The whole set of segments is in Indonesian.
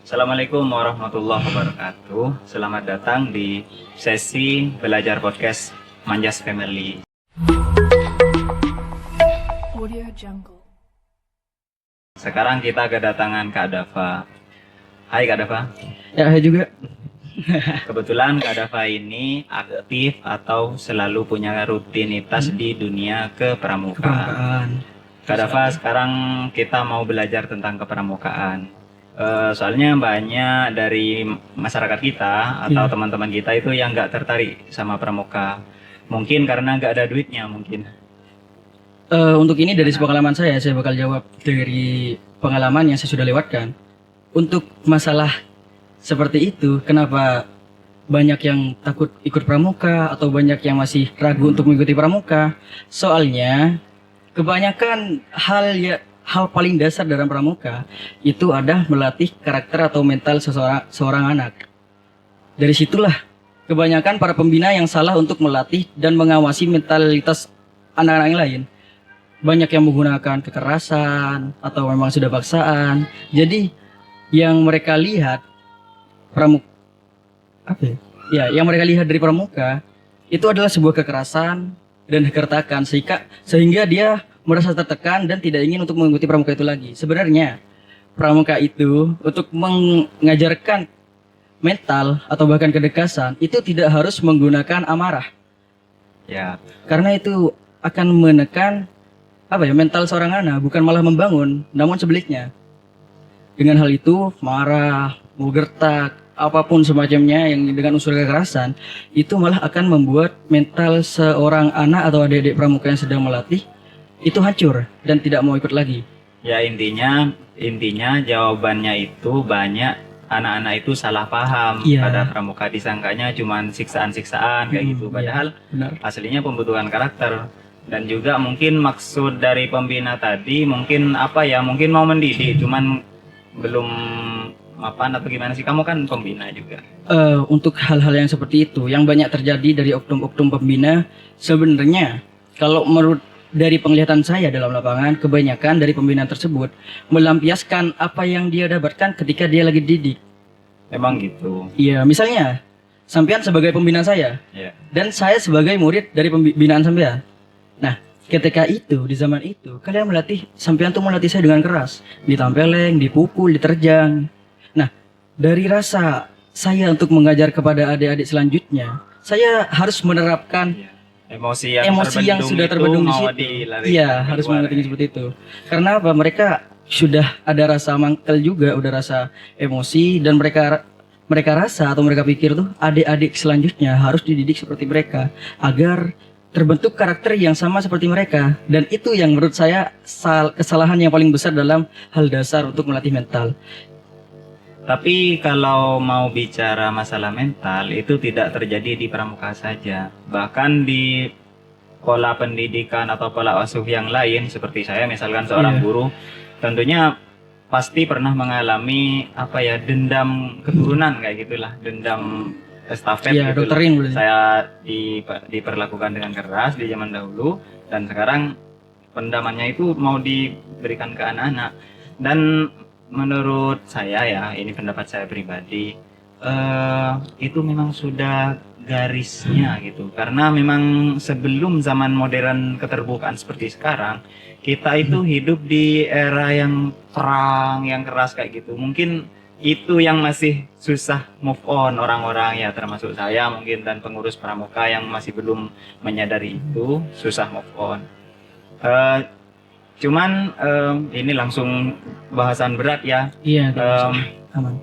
Assalamualaikum warahmatullahi wabarakatuh. Selamat datang di sesi belajar podcast Manjas Family. Audio Jungle. Sekarang kita kedatangan Kak Dafa. Hai Kak Dafa. Ya, saya juga. Kebetulan Kak Dafa ini aktif atau selalu punya rutinitas di dunia kepramukaan. Kepramukaan. Kak Dafa, sekarang kita mau belajar tentang kepramukaan. Soalnya banyak dari masyarakat kita atau teman-teman kita itu yang nggak tertarik sama pramuka. Mungkin karena nggak ada duitnya mungkin. Untuk ini dari pengalaman saya bakal jawab dari pengalaman yang saya sudah lewatkan. Untuk masalah seperti itu, kenapa banyak yang takut ikut pramuka atau banyak yang masih ragu untuk mengikuti pramuka? Soalnya kebanyakan hal paling dasar dalam pramuka itu ada melatih karakter atau mental seorang anak. Dari situlah kebanyakan para pembina yang salah untuk melatih dan mengawasi mentalitas anak-anak yang lain. Banyak yang menggunakan kekerasan atau memang sudah paksaan. Jadi yang mereka lihat yang mereka lihat dari pramuka itu adalah sebuah kekerasan dan kegertakan sehingga dia merasa tertekan dan tidak ingin untuk mengikuti pramuka itu lagi. Sebenarnya pramuka itu untuk mengajarkan mental atau bahkan kedekasan itu tidak harus menggunakan amarah. Ya. Karena itu akan menekan mental seorang anak, bukan malah membangun, namun sebaliknya. Dengan hal itu marah, mau gertak, apapun semacamnya yang dengan unsur kekerasan itu malah akan membuat mental seorang anak atau adik-adik pramuka yang sedang melatih itu hancur dan tidak mau ikut lagi. Ya intinya jawabannya itu banyak anak-anak itu salah paham pada pramuka, disangkanya cuma siksaan-siksaan kayak gitu. Padahal aslinya pembentukan karakter. Dan juga mungkin maksud dari pembina tadi mungkin mungkin mau mendidik, cuman belum mapan atau gimana sih? Kamu kan pembina juga. Untuk hal-hal yang seperti itu yang banyak terjadi dari oknum-oknum pembina, sebenarnya kalau menurut dari penglihatan saya dalam lapangan, kebanyakan dari pembina tersebut melampiaskan apa yang dia dapatkan ketika dia lagi didik. Emang gitu? Iya, misalnya sampean sebagai pembina saya, dan saya sebagai murid dari pembinaan sampean. Nah, ketika itu, di zaman itu, kalian sampean tuh melatih saya dengan keras, ditampeleng, dipukul, diterjang. Nah, dari rasa saya untuk mengajar kepada adik-adik selanjutnya, saya harus menerapkan emosi yang sudah terbendung di situ. Iya, harus mengerti seperti itu. Karena apa? Mereka sudah ada rasa mangkel juga, udah rasa emosi, dan mereka rasa atau mereka pikir tuh adik-adik selanjutnya harus dididik seperti mereka agar terbentuk karakter yang sama seperti mereka. Dan itu yang menurut saya kesalahan yang paling besar dalam hal dasar untuk melatih mental. Tapi kalau mau bicara masalah mental itu tidak terjadi di pramuka saja. Bahkan di pola pendidikan atau pola asuh yang lain seperti saya misalkan seorang guru, tentunya pasti pernah mengalami dendam keturunan kayak gitulah, dendam estafet gitu. Saya diperlakukan dengan keras di zaman dahulu dan sekarang pendamannya itu mau diberikan ke anak-anak. Dan menurut saya ini pendapat saya pribadi, itu memang sudah garisnya gitu. Karena memang sebelum zaman modern keterbukaan seperti sekarang, kita itu hidup di era yang perang, yang keras kayak gitu. Mungkin itu yang masih susah move on orang-orang ya, termasuk saya mungkin dan pengurus pramuka yang masih belum menyadari itu, susah move on. Cuman ini langsung bahasan berat ya. Iya, aman.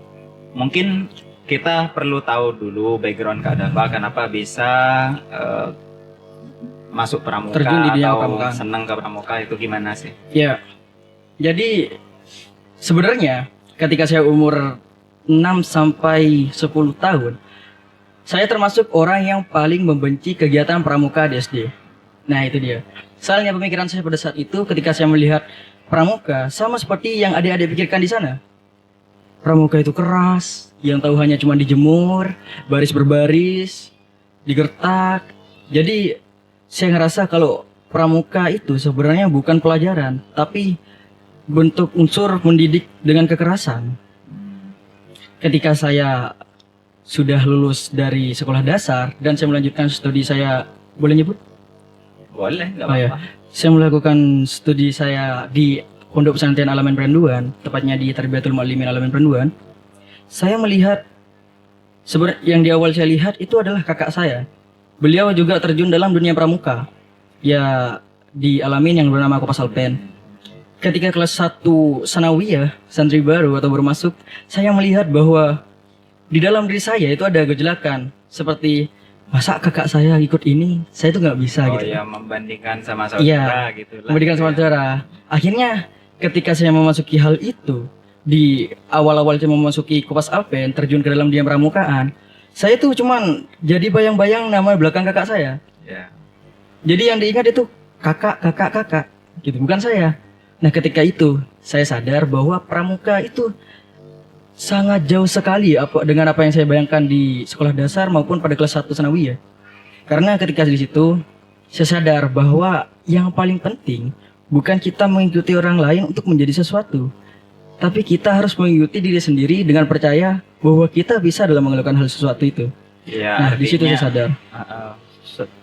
Mungkin kita perlu tahu dulu background Kak Dafa, kenapa bisa masuk pramuka atau senang ke pramuka itu gimana sih? Ya, jadi sebenarnya ketika saya umur 6 sampai 10 tahun, saya termasuk orang yang paling membenci kegiatan pramuka di SD. Nah itu dia. Soalnya pemikiran saya pada saat itu ketika saya melihat pramuka sama seperti yang adik-adik pikirkan di sana. Pramuka itu keras, yang tahu hanya cuma dijemur, baris berbaris, digertak. Jadi saya ngerasa kalau pramuka itu sebenarnya bukan pelajaran, tapi bentuk unsur mendidik dengan kekerasan. ketika saya sudah lulus dari sekolah dasar dan saya melanjutkan studi saya, boleh nyebut? Boleh, nggak Oh, ya. apa-apa. Saya melakukan studi saya di Pondok Pesantren Alamen Perenduan, tepatnya di Tarbiyatul Muallimin Alamen Perenduan. Saya melihat sebenarnya yang di awal saya lihat itu adalah kakak saya. Beliau juga terjun dalam dunia pramuka. Ya di Alamin yang bernama Kopas Alpen. Ketika kelas 1 sanawiyah, santri baru atau baru masuk, saya melihat bahwa di dalam diri saya itu ada gejolakan seperti masa kakak saya ikut ini, saya itu nggak bisa Oh gitu. ya, membandingkan sama Iya, saudara gitu lah. Memberikan sama saudara. Akhirnya ketika saya memasuki hal itu di awal-awal saya memasuki Kopas Alpen, terjun ke dalam dunia pramukaan, saya tuh cuman jadi bayang-bayang nama belakang kakak saya. Ya. Jadi yang diingat itu kakak, gitu, bukan saya. Nah ketika itu saya sadar bahwa pramuka itu sangat jauh sekali dengan apa yang saya bayangkan di sekolah dasar maupun pada kelas 1 sanawiyah. Karena ketika di situ saya sadar bahwa yang paling penting bukan kita mengikuti orang lain untuk menjadi sesuatu, tapi kita harus mengikuti diri sendiri dengan percaya bahwa kita bisa dalam melakukan hal sesuatu itu. Ya, Nah di situ artinya, saya sadar.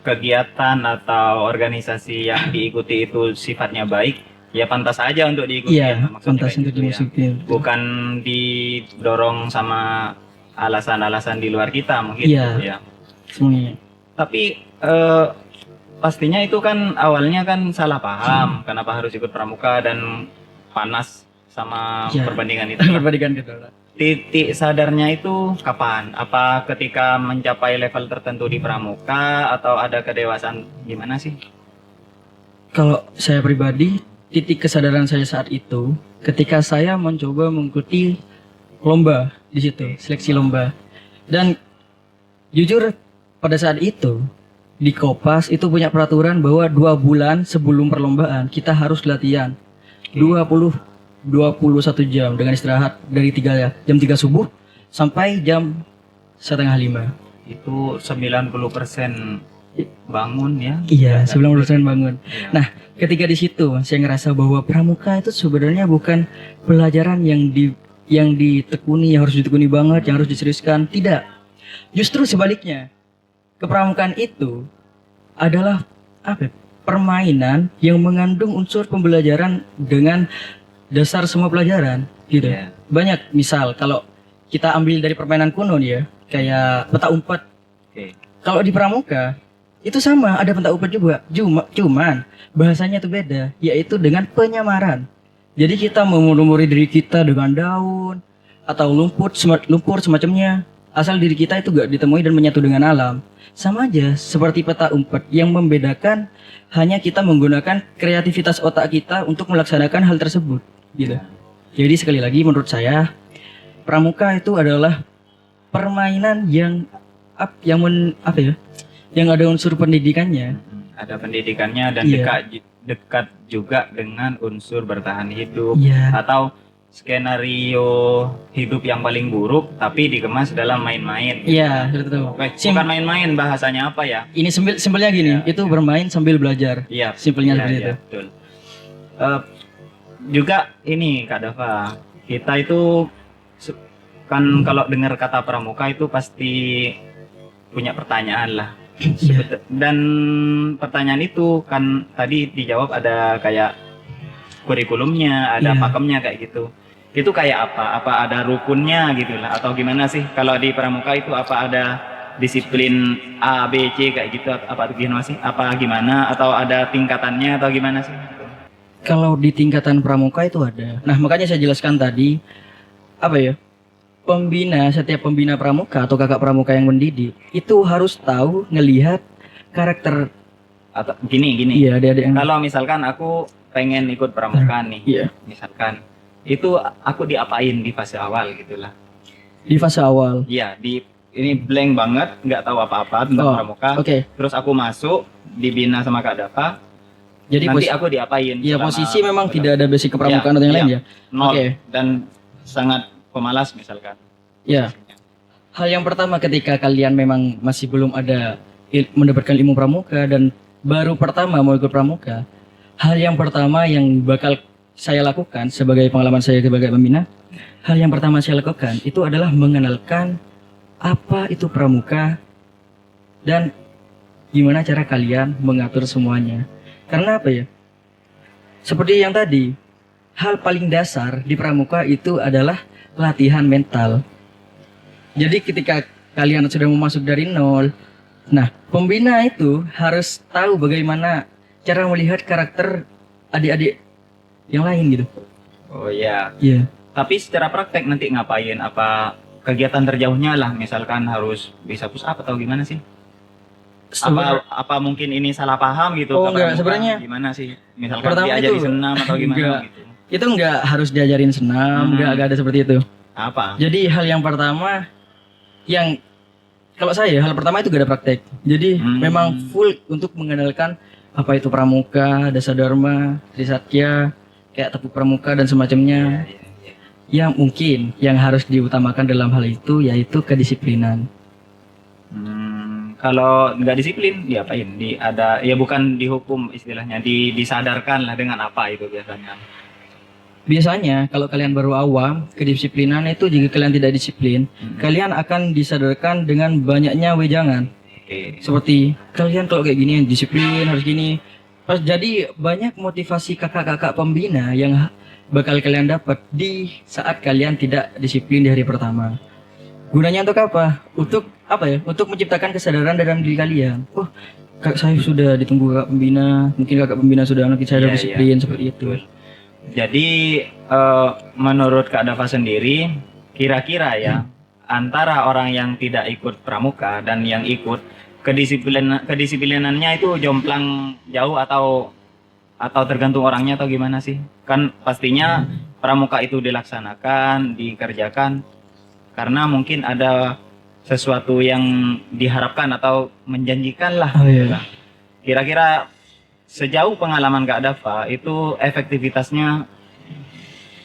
Kegiatan atau organisasi yang diikuti itu sifatnya baik, ya pantas saja untuk diikuti. Iya, maksudnya pantas kayak untuk gitu ya. dimasukin. Bukan didorong sama alasan-alasan di luar kita mungkin. Iya. gitu ya. Semuanya. Tapi pastinya itu kan awalnya kan salah paham kenapa harus ikut pramuka dan panas sama Iya. perbandingan itu. Perbandingan gitu. Titik sadarnya itu kapan? Apa ketika mencapai level tertentu di pramuka atau ada kedewasaan gimana sih? Kalau saya pribadi, titik kesadaran saya saat itu ketika saya mencoba mengikuti lomba di situ, seleksi lomba. Dan jujur pada saat itu di Kopas itu punya peraturan bahwa 2 bulan sebelum perlombaan kita harus latihan 21 jam dengan istirahat dari jam 3 subuh sampai jam setengah 5. Itu 90% bangun ya? Iya, Ya, 90% bangun. iya. Nah, ketika di situ saya ngerasa bahwa pramuka itu sebenarnya bukan pelajaran yang ditekuni, yang harus ditekuni banget, yang harus diseriuskan. Tidak. Justru sebaliknya. Kepramukaan itu adalah apa? Permainan yang mengandung unsur pembelajaran dengan dasar semua pelajaran gitu. Iya. Banyak misal kalau kita ambil dari permainan kuno nih ya, kayak petak umpet. Oke. Kalau di pramuka itu sama, ada petak umpet juga. Cuman bahasanya itu beda, yaitu dengan penyamaran. Jadi kita memurumuri diri kita dengan daun atau lumpur semacamnya. Asal diri kita itu gak ditemui dan menyatu dengan alam. Sama aja seperti petak umpet, yang membedakan hanya kita menggunakan kreativitas otak kita untuk melaksanakan hal tersebut gitu. Jadi sekali lagi menurut saya pramuka itu adalah permainan yang yang ada unsur pendidikannya. Ada pendidikannya dan Iya. dekat juga dengan unsur bertahan hidup Iya. atau skenario hidup yang paling buruk tapi dikemas dalam main-main. Iya, betul. Bukan main-main, bahasanya apa ya? Ini simpelnya gini, Iya, itu bermain sambil belajar. Iya, Simpelnya iya, seperti iya, itu. betul. Juga ini Kak Dava, kita itu kan kalau dengar kata pramuka itu pasti punya pertanyaan lah. Iya. Dan pertanyaan itu kan tadi dijawab ada kayak kurikulumnya, ada Iya. pakemnya kayak gitu. Itu kayak apa? Apa ada rukunnya gitu lah atau gimana sih? Kalau di pramuka itu apa ada disiplin A, B, C kayak gitu apa gimana sih? Apa gimana atau ada tingkatannya atau gimana sih? Kalau di tingkatan pramuka itu ada. Nah, makanya saya jelaskan tadi apa ya? Setiap pembina pramuka atau kakak pramuka yang mendidik itu harus tahu ngelihat karakter. Atau gini. Iya, ada yang Kalau misalkan aku pengen ikut pramuka nih, iya, misalkan itu aku diapain di fase awal gitulah. di fase awal. Iya, ini blank banget, nggak tahu apa-apa tentang Oh, pramuka. Oke. Terus aku masuk, dibina sama Kak Dava. Jadi Nanti aku diapain? iya, selama- posisi memang tidak ada basic kepramukaan Iya, atau yang lain iya. ya. Nol. Oke. Dan sangat pemalas misalkan. Ya. Hal yang pertama ketika kalian memang masih belum ada mendapatkan ilmu pramuka dan baru pertama mau ikut pramuka, hal yang pertama yang bakal saya lakukan sebagai pengalaman saya sebagai pembina, hal yang pertama saya lakukan itu adalah mengenalkan apa itu pramuka dan gimana cara kalian mengatur semuanya. Karena apa ya? Seperti yang tadi, hal paling dasar di pramuka itu adalah latihan mental. Jadi ketika kalian sudah mau masuk dari nol, nah pembina itu harus tahu bagaimana cara melihat karakter adik-adik yang lain gitu. Oh iya. Iya. Tapi secara praktek nanti ngapain? Apa kegiatan terjauhnya lah, misalkan harus bisa push up atau gimana sih? Apa mungkin ini salah paham gitu? Oh, ke enggak, pramuka? sebenarnya Gimana sih? Misalkan pertama diajari itu- senam atau gimana Enggak. gitu? Itu enggak harus diajarin senam, enggak ada seperti itu. Apa? Jadi hal yang pertama yang kalau saya hal pertama itu gak ada praktek. Jadi memang full untuk mengenalkan apa itu pramuka, dasa dharma, trisatya, kayak tepuk pramuka dan semacamnya. Iya, iya. Yang mungkin yang harus diutamakan dalam hal itu yaitu kedisiplinan. Kalau nggak disiplin, diapain? Ada ya bukan dihukum istilahnya, disadarkan lah dengan apa itu biasanya. Biasanya kalau kalian baru awam, kedisiplinan itu jika kalian tidak disiplin, kalian akan disadarkan dengan banyaknya wejangan. Oke. Seperti kalian kalau kayak gini disiplin harus gini. Pas jadi banyak motivasi kakak-kakak pembina yang bakal kalian dapat di saat kalian tidak disiplin di hari pertama. Gunanya untuk apa? Untuk apa ya? Untuk menciptakan kesadaran dalam diri kalian. Oh, kakak saya sudah ditunggu kakak pembina, mungkin kakak pembina sudah mungkin saya sudah Iya, disiplin seperti itu. Jadi menurut Kak Dava sendiri, kira-kira ya antara orang yang tidak ikut pramuka dan yang ikut, kedisiplinannya itu jomplang jauh atau tergantung orangnya atau gimana sih? Kan pastinya pramuka itu dilaksanakan, dikerjakan karena mungkin ada sesuatu yang diharapkan atau menjanjikan lah. Oh iya. Kira-kira sejauh pengalaman Kak Dava itu efektivitasnya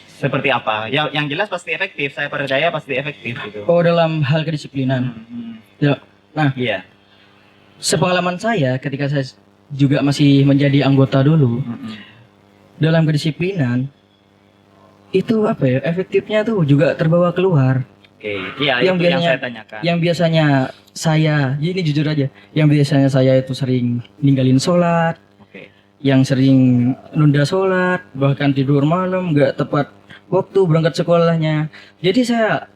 seperti apa? Ya, yang jelas pasti efektif. Saya percaya pasti efektif gitu. Oh, dalam hal kedisiplinan. Ya. Nah, Iya. sepengalaman saya ketika saya juga masih menjadi anggota dulu, dalam kedisiplinan itu apa ya? Efektifnya tuh juga terbawa keluar. Oke, iya Yang itu yang biasanya- saya tanyakan. Yang biasanya saya, ini jujur aja, yang biasanya saya itu sering ninggalin sholat, Oke. yang sering nunda sholat, bahkan tidur malam, nggak tepat waktu berangkat sekolahnya. Jadi saya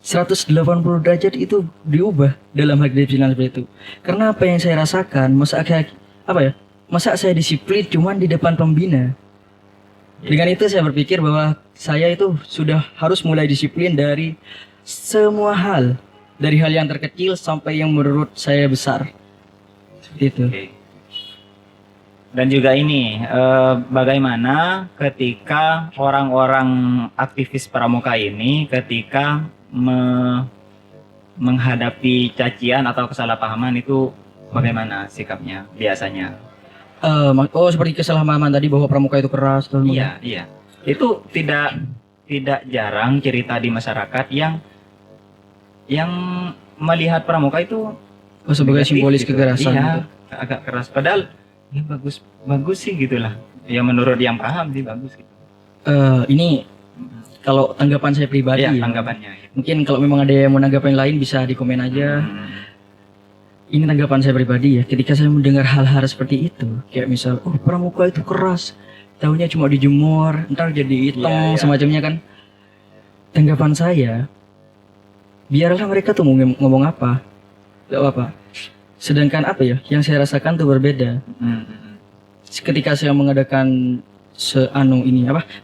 180 derajat itu diubah dalam hal kedisiplinan seperti itu. Karena apa yang saya rasakan, masa saya disiplin cuman di depan pembina. Dengan itu saya berpikir bahwa saya itu sudah harus mulai disiplin dari semua hal, dari hal yang terkecil sampai yang menurut saya besar. Seperti itu. Oke. Dan juga ini, bagaimana ketika orang-orang aktivis pramuka ini ketika menghadapi cacian atau kesalahpahaman itu bagaimana sikapnya biasanya? Seperti kesalahpahaman tadi bahwa pramuka itu keras. atau Iya, iya. Itu tidak jarang cerita di masyarakat yang melihat pramuka itu sebagai negatif simbolis gitu. kekerasan. Iya, gitu. agak keras. Padahal ya bagus sih gitulah. Ya menurut yang paham sih bagus gitu. Ini kalau tanggapan saya pribadi Iya, ya. tanggapannya. Mungkin kalau memang ada yang mau nanggap yang lain bisa di komen aja. Ini tanggapan saya pribadi ya. Ketika saya mendengar hal-hal seperti itu, kayak misal, oh pramuka itu keras, tahunya cuma dijemur, ntar jadi hitam, Iya, iya. semacamnya kan. Tanggapan saya, biarlah mereka tuh mau ngomong apa, gak apa-apa. Sedangkan apa ya, yang saya rasakan tuh berbeda. Ketika saya mengadakan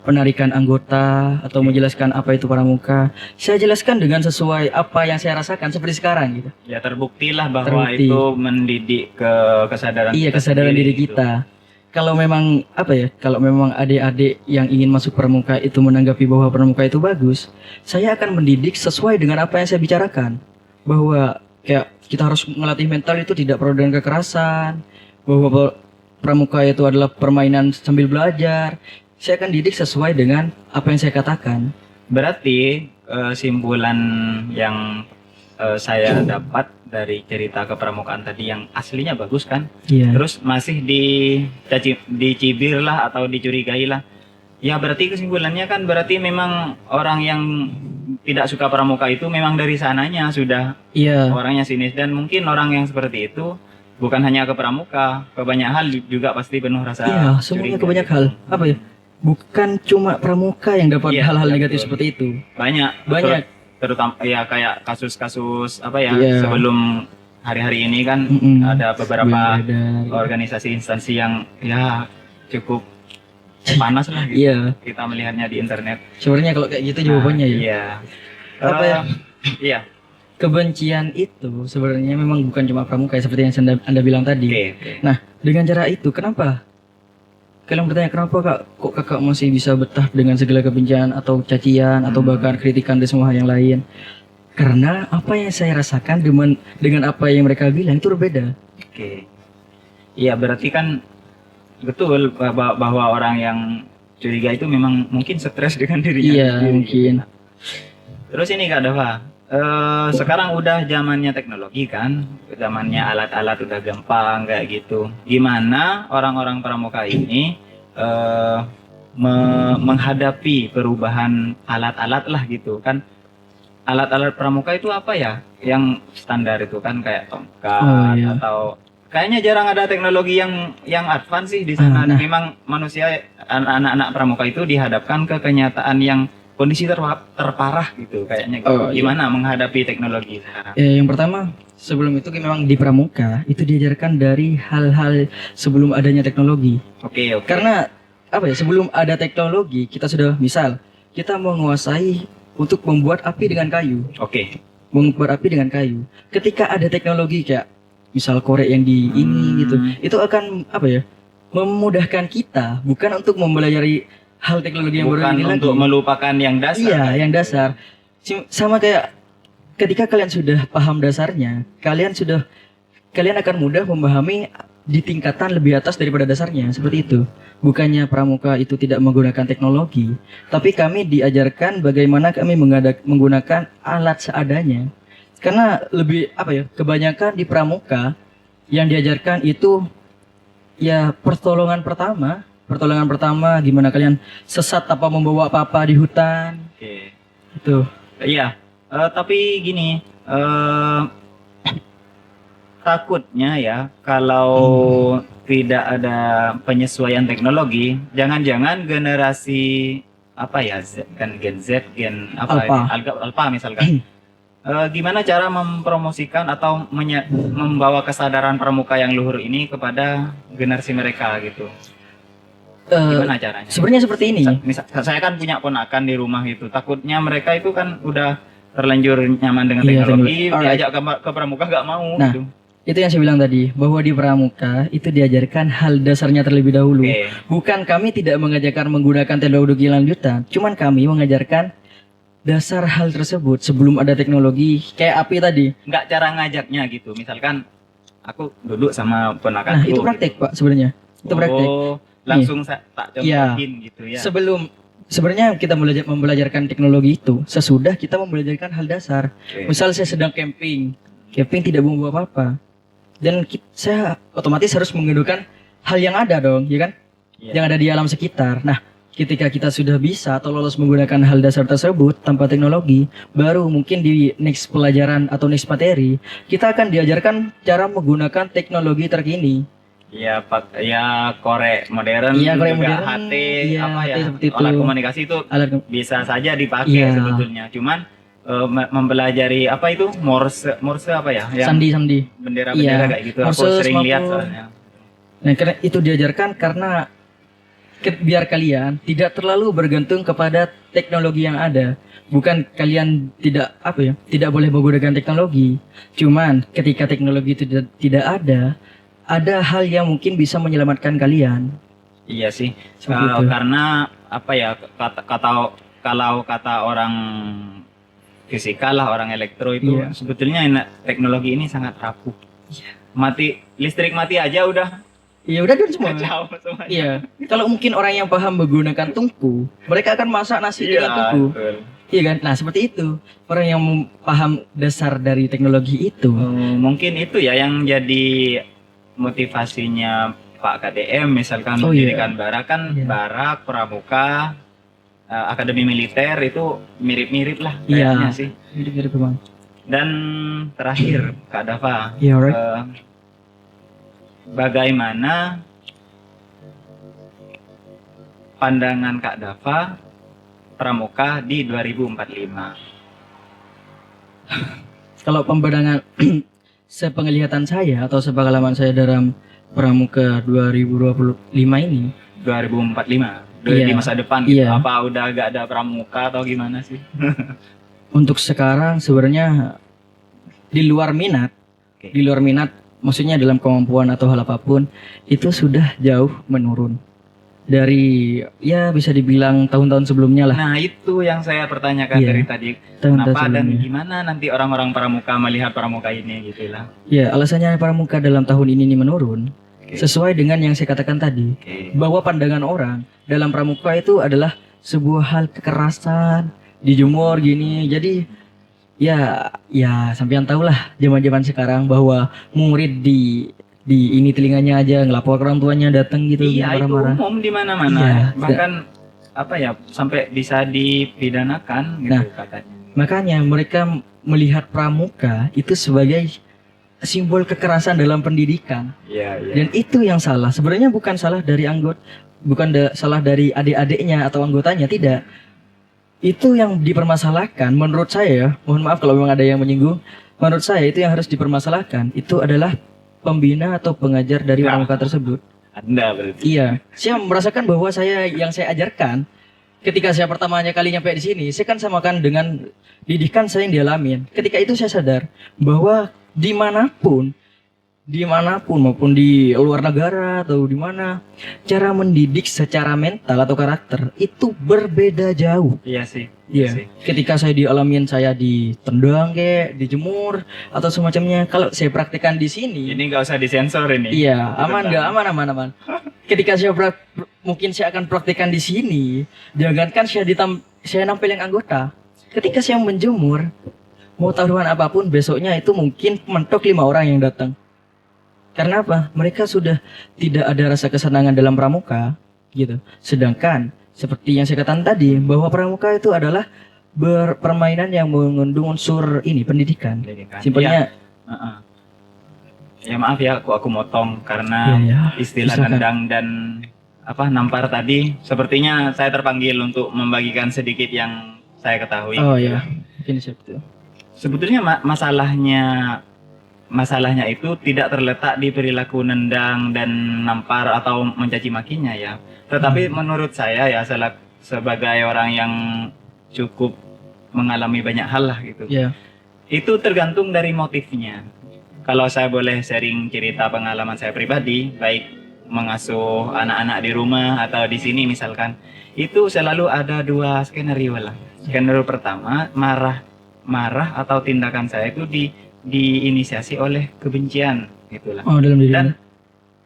penarikan anggota atau menjelaskan apa itu pramuka, saya jelaskan dengan sesuai apa yang saya rasakan seperti sekarang gitu. Ya terbuktilah bahwa Terbukti. itu mendidik ke kesadaran Iya, kita kesadaran sendiri diri gitu. kita. Kalau memang kalau memang adik-adik yang ingin masuk pramuka itu menanggapi bahwa pramuka itu bagus, saya akan mendidik sesuai dengan apa yang saya bicarakan. Bahwa kayak kita harus melatih mental itu tidak perlu dengan kekerasan, bahwa pramuka itu adalah permainan sambil belajar. Saya akan didik sesuai dengan apa yang saya katakan. Berarti kesimpulan yang saya dapat dari cerita kepramukaan tadi yang aslinya bagus kan, Iya. terus masih dicibir lah atau dicurigai lah Ya berarti kesimpulannya kan berarti memang orang yang tidak suka pramuka itu memang dari sananya sudah Iya. orangnya sinis, dan mungkin orang yang seperti itu bukan hanya ke pramuka, ke banyak hal juga pasti penuh rasa Iya, semuanya curiga ke banyak gitu. hal. Apa ya? Bukan cuma pramuka yang dapat Iya, hal-hal betul. negatif seperti itu. Banyak terutama ya kayak kasus-kasus apa ya, Iya. sebelum hari-hari ini kan Mm-mm. ada beberapa Beredar. organisasi instansi yang ya cukup panas lah gitu. Iya, Kita melihatnya di internet. sebenarnya kalau kayak gitu jawabannya ya. Iya. Apa ya? Iya. Kebencian itu sebenarnya memang bukan cuma pramuka ya, seperti yang Anda bilang tadi. Oke. Nah, dengan cara itu kenapa? Kalian bertanya kenapa kok kakak masih bisa betah dengan segala kebencian atau cacian atau bahkan kritikan dan semua hal yang lain? Karena apa yang saya rasakan dengan apa yang mereka bilang itu berbeda. Oke. Iya, berarti kan betul bahwa orang yang curiga itu memang mungkin stres dengan dirinya Iya, sendiri. mungkin. Terus ini Kak Dava, sekarang udah zamannya teknologi kan, zamannya alat-alat udah gampang kayak gitu. Gimana orang-orang pramuka ini menghadapi perubahan alat-alat lah gitu kan? Alat-alat pramuka itu apa ya? Yang standar itu kan kayak tongkat Oh, iya. atau kayaknya jarang ada teknologi yang advance sih di sana. Nah. Memang manusia anak-anak pramuka itu dihadapkan ke kenyataan yang kondisi terparah gitu kayaknya gitu. Oh, iya. Gimana menghadapi teknologi sekarang? Yang pertama, sebelum itu memang di pramuka itu diajarkan dari hal-hal sebelum adanya teknologi. Oke. Karena apa ya? Sebelum ada teknologi, kita sudah misal kita menguasai untuk membuat api dengan kayu. Oke. Membuat api dengan kayu. Ketika ada teknologi kayak misal korek yang di ini gitu, itu akan apa ya? Memudahkan kita bukan untuk mempelajari hal teknologi yang baru Bukan ini untuk lagi. melupakan yang dasar. Iya, kan? yang dasar. Sama kayak ketika kalian sudah paham dasarnya, kalian akan mudah memahami di tingkatan lebih atas daripada dasarnya, seperti itu. Bukannya pramuka itu tidak menggunakan teknologi, tapi kami diajarkan bagaimana kami menggunakan alat seadanya. Karena lebih apa ya? Kebanyakan di pramuka yang diajarkan itu ya pertolongan pertama gimana kalian sesat tanpa membawa apa-apa di hutan. Oke. Itu. Iya. Tapi gini, takutnya ya kalau tidak ada penyesuaian teknologi, jangan-jangan generasi apa ya, Gen Z, Gen apa Alpha. ini, Alpha misalkan. Gimana cara mempromosikan atau membawa kesadaran pramuka yang luhur ini kepada generasi mereka gitu? Gimana caranya? Sebenarnya seperti ini. Misal, saya kan punya ponakan di rumah gitu. Takutnya mereka itu kan udah terlanjur nyaman dengan Iya, teknologi, teknologi. diajak ke pramuka nggak mau Nah, gitu. Itu yang saya bilang tadi, bahwa di pramuka itu diajarkan hal dasarnya terlebih dahulu. Oke. Bukan kami tidak mengajarkan menggunakan teknologi lanjutan, cuman kami mengajarkan dasar hal tersebut sebelum ada teknologi kayak api tadi. Nggak cara ngajaknya gitu. Misalkan aku duduk sama ponakanku. Nah, itu praktek, Pak, sebenarnya. Itu praktek. Oh, langsung tak Iya. contohin gitu ya. Sebenarnya kita membelajarkan teknologi itu sesudah kita membelajarkan hal dasar. Oke. Misal saya sedang camping tidak membawa apa-apa, dan saya otomatis harus menggunakan hal yang ada dong, ya kan? Iya. Yang ada di alam sekitar. Nah, ketika kita sudah bisa atau lolos menggunakan hal dasar tersebut tanpa teknologi, baru mungkin di next pelajaran atau next materi kita akan diajarkan cara menggunakan teknologi terkini. Iya, ya korek modern, Iya, korek juga modern, HT, iya, apa ya, HT seperti itu. alat komunikasi itu Alat bisa saja dipakai Iya. sebetulnya. Cuman mempelajari apa itu Morse apa ya, yang sandi. bendera-bendera Iya. kayak gitu. Morse, Aku sering semafor. lihat soalnya. Nah, karena itu diajarkan karena biar kalian tidak terlalu bergantung kepada teknologi yang ada. Bukan kalian tidak boleh menggunakan teknologi. Cuman ketika teknologi itu tidak ada hal yang mungkin bisa menyelamatkan kalian. Iya sih. Seperti itu. Karena apa ya, kalau kata orang fisika lah, orang elektro itu Iya. sebetulnya teknologi ini sangat rapuh. Listrik mati aja udah Ya udah kan semua. kacau semuanya. Iya. Kalau mungkin orang yang paham menggunakan tungku, mereka akan masak nasi dengan tungku. betul. Iya kan? Nah, seperti itu. Orang yang paham dasar dari teknologi itu. Mungkin itu ya yang jadi motivasinya Pak KDM misalkan Oh, iya. mendirikan barak kan, Iya. barak pramuka akademi militer itu mirip-mirip lah Iya. kayaknya sih. Mirip-mirip memang. Dan terakhir Kak Dava, Iya, right. bagaimana pandangan Kak Dava pramuka di 2045? Kalau pembadangan sepenglihatan saya atau sepengalaman saya dalam pramuka 2025 ini, 2045 Iya. di masa depan gitu. Iya. Apa udah gak ada pramuka atau gimana sih? untuk sekarang sebenarnya di luar minat, Oke. di luar minat, maksudnya dalam kemampuan atau hal apapun itu sudah jauh menurun dari ya bisa dibilang tahun-tahun sebelumnya lah. Nah itu yang saya pertanyakan Iya. dari tadi. Tahun-tahun Kenapa dan sebelumnya. gimana nanti orang-orang pramuka melihat pramuka ini gitu lah. Ya, alasannya pramuka dalam tahun ini menurun Oke. sesuai dengan yang saya katakan tadi, Oke. bahwa pandangan orang dalam pramuka itu adalah sebuah hal kekerasan, dijemur gini. Jadi ya sampean tahu lah zaman-zaman sekarang bahwa murid di ini telinganya aja ngelapor ke orang tuanya datang gitu Iya itu marah-marah. umum di mana-mana. Iya. Bahkan apa ya sampai bisa dipidanakan gitu Nah. katanya. Makanya mereka melihat pramuka itu sebagai simbol kekerasan dalam pendidikan. Iya iya. Dan itu yang salah. Sebenarnya bukan salah dari salah dari adik-adiknya atau anggotanya, tidak. Itu yang dipermasalahkan menurut saya ya. Mohon maaf kalau memang ada yang menyinggung. Menurut saya itu yang harus dipermasalahkan itu adalah pembina atau pengajar dari Nah. pramuka tersebut. Anda berarti. Iya, saya merasakan bahwa yang saya ajarkan ketika saya pertamanya kali nyampe di sini, saya kan samakan dengan didikan saya yang dialamin. Ketika itu saya sadar bahwa dimanapun maupun di luar negara atau di mana, cara mendidik secara mental atau karakter itu berbeda jauh. Iya sih. Iya. Ketika saya dialamin, saya ditendang kayak dijemur atau semacamnya. Kalau saya praktekkan di sini, Ini nggak usah disensor ini. iya, aman Ditendang. nggak? Aman. Ketika saya mungkin saya akan praktekkan di sini, jangankan saya nampil yang anggota. Ketika saya menjemur, mau taruhan apapun besoknya itu mungkin mentok 5 orang yang datang. Karena apa? Mereka sudah tidak ada rasa kesenangan dalam pramuka, gitu. Sedangkan seperti yang saya katakan tadi, bahwa pramuka itu adalah permainan yang mengandung unsur pendidikan. Pendidikan. Simpelnya, Heeh. Ya maaf ya, aku motong karena ya, istilah silakan. tendang dan nampar tadi. Sepertinya saya terpanggil untuk membagikan sedikit yang saya ketahui. Oh ya, mungkin seperti itu. Sebetulnya masalahnya itu tidak terletak di perilaku nendang dan nampar atau mencaci makinya ya. Tetapi menurut saya ya sebagai orang yang cukup mengalami banyak hal lah gitu. Ya. Itu tergantung dari motifnya. Kalau saya boleh sharing cerita pengalaman saya pribadi, baik mengasuh anak-anak di rumah atau di sini misalkan, itu selalu ada 2 skenario lah. Skenario pertama, marah atau tindakan saya itu diinisiasi oleh kebencian gitulah. Oh, dalam diri. Dan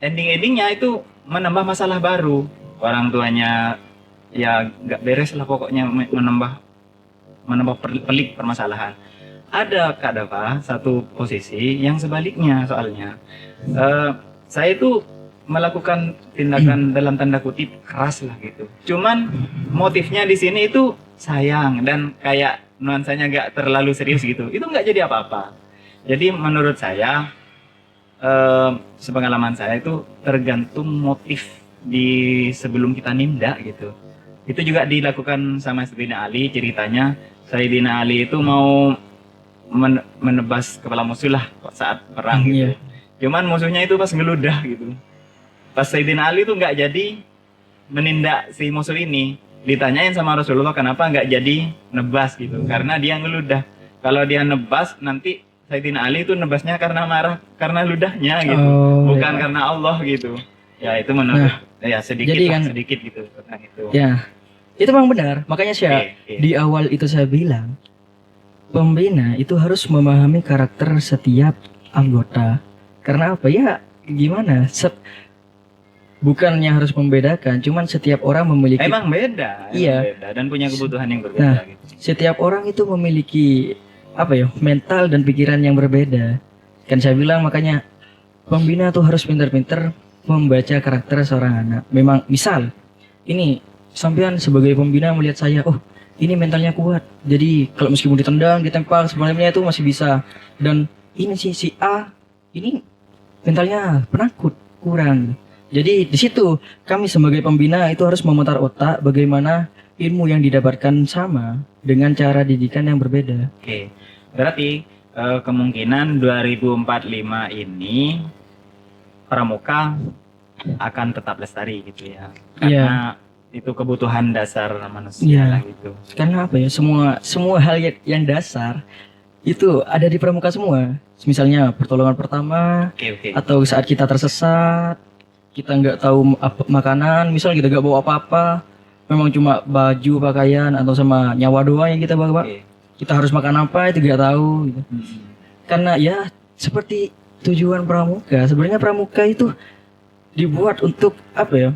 endingnya itu menambah masalah baru. Orang tuanya ya nggak beres lah pokoknya menambah pelik permasalahan. Ada Kak Dava satu posisi yang sebaliknya soalnya. Saya itu melakukan tindakan dalam tanda kutip keras lah gitu. Cuman motifnya di sini itu sayang dan kayak nuansanya nggak terlalu serius gitu. Itu nggak jadi apa-apa. Jadi menurut saya sepengalaman saya itu tergantung motif di sebelum kita nindak gitu. Itu juga dilakukan sama Sayyidina Ali. Ceritanya Sayyidina Ali itu mau menebas kepala musuh lah saat perang gitu. Iya. Cuman musuhnya itu pas ngeludah gitu. Pas Sayyidina Ali itu nggak jadi menindak si musuh ini. Ditanyain sama Rasulullah kenapa nggak jadi nebas gitu. Karena dia ngeludah. Kalau dia nebas nanti Sayyidina Ali itu nebasnya karena marah, karena ludahnya gitu. Oh, Bukan ya. karena Allah gitu. Ya itu menurut ya sedikit jadi lah, kan- sedikit gitu tentang itu. Ya, itu memang benar. Makanya saya Oke. di awal itu saya bilang, pembina itu harus memahami karakter setiap anggota. Karena apa ya? Gimana? Bukannya harus membedakan, cuman setiap orang memiliki Emang beda, Iya. beda dan punya kebutuhan yang berbeda Nah. gitu. setiap orang itu memiliki mental dan pikiran yang berbeda. Kan saya bilang makanya pembina tuh harus pintar-pintar membaca karakter seorang anak. Memang misal ini sampean sebagai pembina melihat saya, oh ini mentalnya kuat. Jadi kalau meskipun ditendang, ditempel sebenarnya itu masih bisa. Dan ini si A ini mentalnya penakut, kurang. Jadi di situ kami sebagai pembina itu harus memutar otak bagaimana ilmu yang didapatkan sama dengan cara didikan yang berbeda. Oke. Berarti kemungkinan 2045 ini pramuka akan tetap lestari gitu ya. Karena itu kebutuhan dasar manusia Iya. lah gitu. Karena apa ya, semua hal yang dasar itu ada di pramuka semua. Misalnya pertolongan pertama, Oke. atau saat kita tersesat, kita nggak tahu makanan, misal kita nggak bawa apa-apa, memang cuma baju, pakaian, atau sama nyawa doang yang kita bawa. Oke. Kita harus makan apa itu nggak tahu. Gitu. Hmm. Karena ya seperti tujuan pramuka. Sebenarnya pramuka itu dibuat untuk apa ya?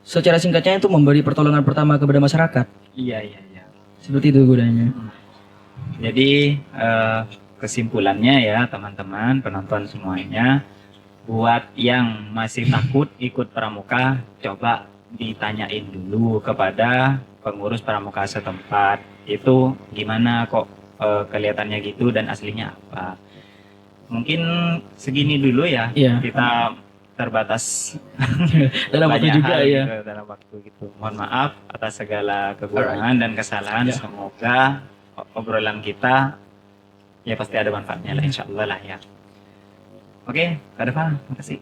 Secara singkatnya itu memberi pertolongan pertama kepada masyarakat. Iya. Seperti itu gunanya. Jadi kesimpulannya ya teman-teman penonton semuanya, buat yang masih takut ikut pramuka, coba ditanyain dulu kepada pengurus pramuka setempat, itu gimana kok kelihatannya gitu dan aslinya apa. Mungkin segini dulu ya, Iya. kita terbatas Dalam waktu banyak juga hal ya. gitu, dalam waktu gitu. Mohon maaf atas segala kekurangan dan kesalahan. Ya. Semoga obrolan kita ya pasti ada manfaatnya lah, insya Allah lah ya. Oke, Kak Deva, makasih.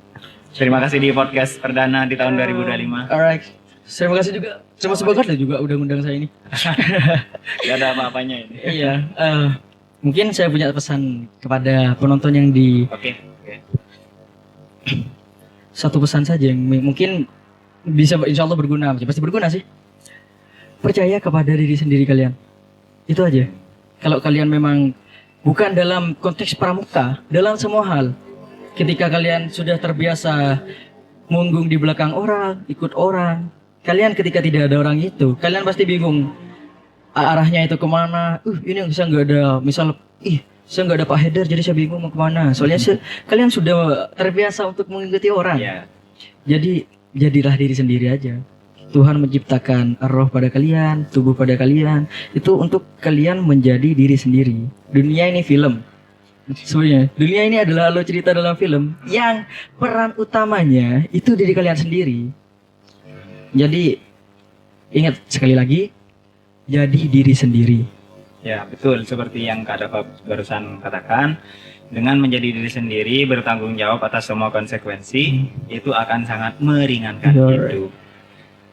Terima kasih di podcast perdana di tahun 2025. Alright. Terima kasih juga. Terima kasih banget lah juga udah ngundang saya ini. Gak ada apa-apanya ini. Iya. Mungkin saya punya pesan kepada penonton yang di Oke. satu pesan saja yang mungkin bisa insya Allah berguna. Pasti berguna sih. Percaya kepada diri sendiri kalian. Itu aja. Kalau kalian memang bukan dalam konteks pramuka, dalam semua hal. Ketika kalian sudah terbiasa munggung di belakang orang, ikut orang, kalian ketika tidak ada orang itu, kalian pasti bingung arahnya itu kemana. Ini saya nggak ada, misal, saya nggak ada Pak Heder, jadi saya bingung mau kemana. Soalnya kalian sudah terbiasa untuk mengikuti orang. Iya. Jadi jadilah diri sendiri aja. Tuhan menciptakan roh pada kalian, tubuh pada kalian, itu untuk kalian menjadi diri sendiri. Dunia ini film. Sebenarnya dunia ini adalah alur cerita dalam film yang peran utamanya itu diri kalian sendiri. Jadi ingat sekali lagi, jadi diri sendiri. Ya, betul. Seperti yang Kak Dava barusan katakan, dengan menjadi diri sendiri, bertanggung jawab atas semua konsekuensi, itu akan sangat meringankan Alright. hidup.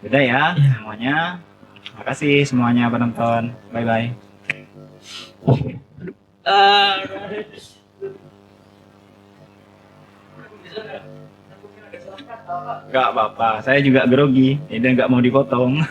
Udah ya, semuanya. Makasih semuanya penonton. Bye-bye. Gak apa-apa, saya juga grogi, dan gak mau dipotong.